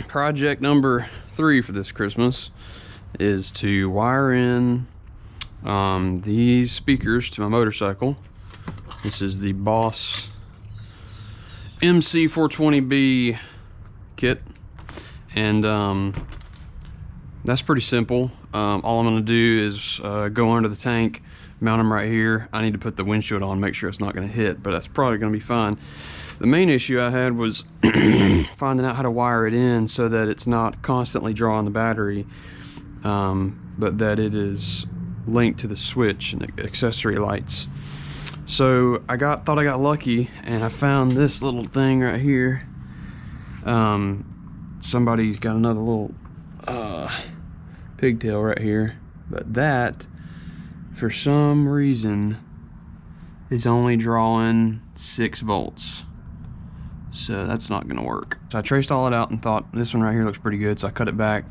project number 3 for this Christmas is to wire in these speakers to my motorcycle. This is the Boss MC420B kit, and that's pretty simple. All I'm going to do is go under the tank, mount them right here. I need to put the windshield on, make sure it's not going to hit, but that's probably going to be fine. The main issue I had was finding out how to wire it in so that it's not constantly drawing the battery, but that it is linked to the switch and the accessory lights. So I thought I got lucky, and I found this little thing right here. Somebody's got another little pigtail right here, but that for some reason is only drawing 6 volts, so that's not gonna work. So I traced all it out and thought this one right here looks pretty good, so I cut it back,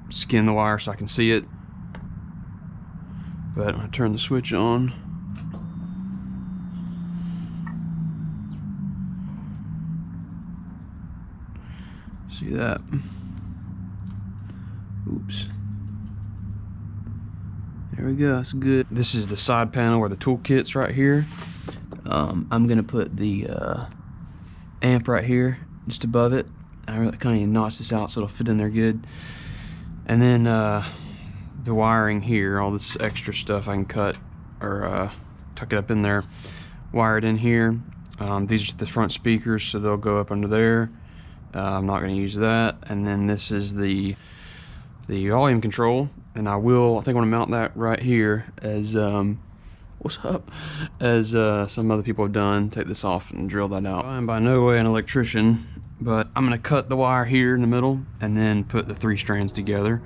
skinned the wire so I can see it. But when I turn the switch on, see that? Oops. There we go, that's good. This is the side panel where the toolkit's right here. I'm gonna put the amp right here, just above it. I really kind of notch this out so it'll fit in there good. And then the wiring here, all this extra stuff I can cut or tuck it up in there, wire it in here. These are the front speakers, so they'll go up under there. I'm not going to use that. And then this is the volume control, and I think I want to mount that right here as what's up, as some other people have done. Take this off and drill that out. I'm by no way an electrician, but I'm going to cut the wire here in the middle and then put the 3 strands together.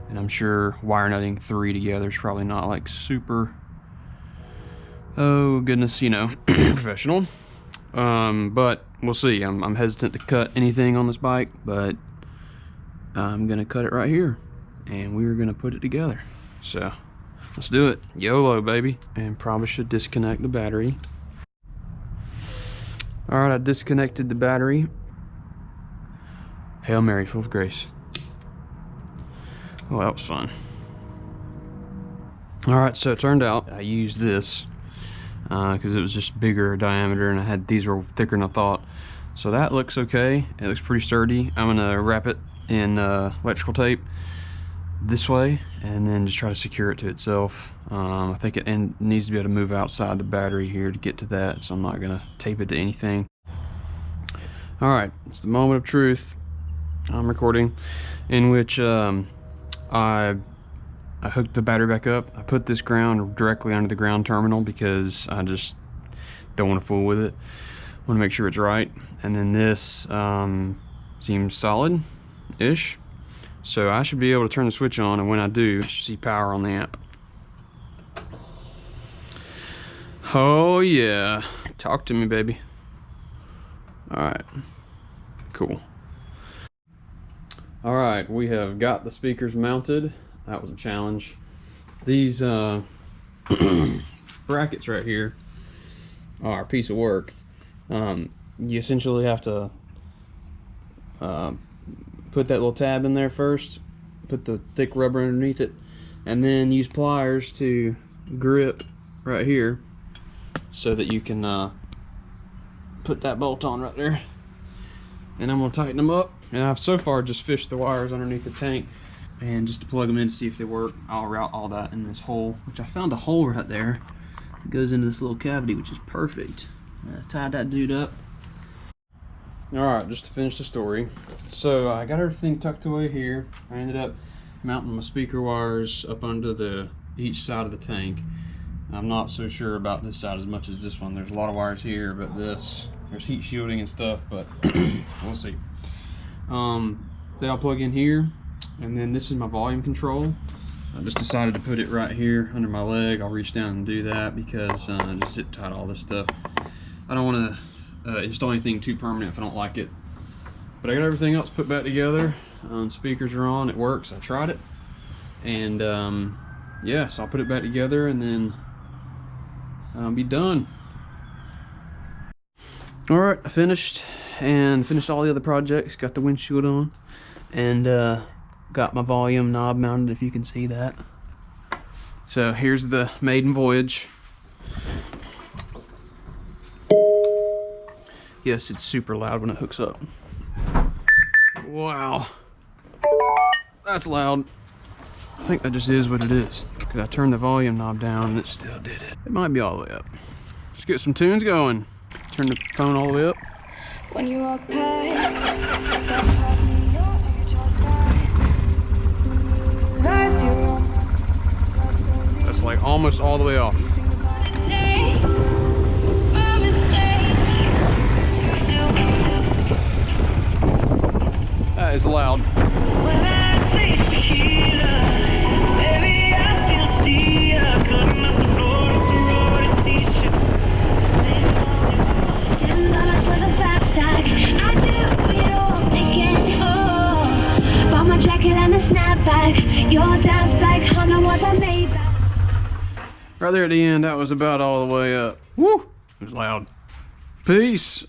And I'm sure wire nutting 3 together is probably not like super, oh goodness, you know, professional. But we'll see. I'm hesitant to cut anything on this bike, but I'm gonna cut it right here, and we're gonna put it together. So let's do it. YOLO, baby. And probably should disconnect the battery. All right, I disconnected the battery. Hail Mary, full of grace. Oh, that was fun. All right, so it turned out I used this because it was just bigger diameter, and these were thicker than I thought. So that looks okay. It looks pretty sturdy. I'm gonna wrap it in electrical tape this way, and then just try to secure it to itself. I think it needs to be able to move outside the battery here to get to that, so I'm not gonna tape it to anything. All right, it's the moment of truth. I'm recording, in which I hooked the battery back up. I put this ground directly under the ground terminal because I just don't want to fool with it. I want to make sure it's right. And then this seems solid-ish. So I should be able to turn the switch on, and when I do, I should see power on the amp. Oh yeah. Talk to me, baby. Alright. Cool. Alright, we have got the speakers mounted. That was a challenge. These brackets right here are a piece of work. You essentially have to put that little tab in there first, put the thick rubber underneath it, and then use pliers to grip right here so that you can put that bolt on right there. And I'm going to tighten them up. And I've so far just fished the wires underneath the tank, and just to plug them in to see if they work. I'll route all that in this hole, which I found a hole right there. It goes into this little cavity, which is perfect. Tied that dude up. Alright, just to finish the story. So I got everything tucked away here. I ended up mounting my speaker wires up under each side of the tank. I'm not so sure about this side as much as this one. There's a lot of wires here, but there's heat shielding and stuff, but we'll see. They all plug in here, and then this is my volume control. I just decided to put it right here under my leg. I'll reach down and do that because I just zip tied all this stuff. I don't want to install anything too permanent if I don't like it. But I got everything else put back together. Speakers are on, it works. I tried it, and yeah, so I'll put it back together and then be done. All right, I finished, and finished all the other projects. Got the windshield on, and got my volume knob mounted, if you can see that. So here's the maiden voyage. Yes, it's super loud when it hooks up. Wow, that's loud. I think that just is what it is, because I turned the volume knob down and it still did it. It might be all the way up. Let's get some tunes going. Turn the phone all the way up. When you walk past, that's like almost all the way off. That is loud. When I taste tequila, baby, I still see her cutting up the floor in sorority t-shirt. $10 was a fat stack. I do it all again. Oh, bought my jacket and a snapback. Your dad's black Honda was a Maybach. Right there at the end, that was about all the way up. Woo! It was loud. Peace.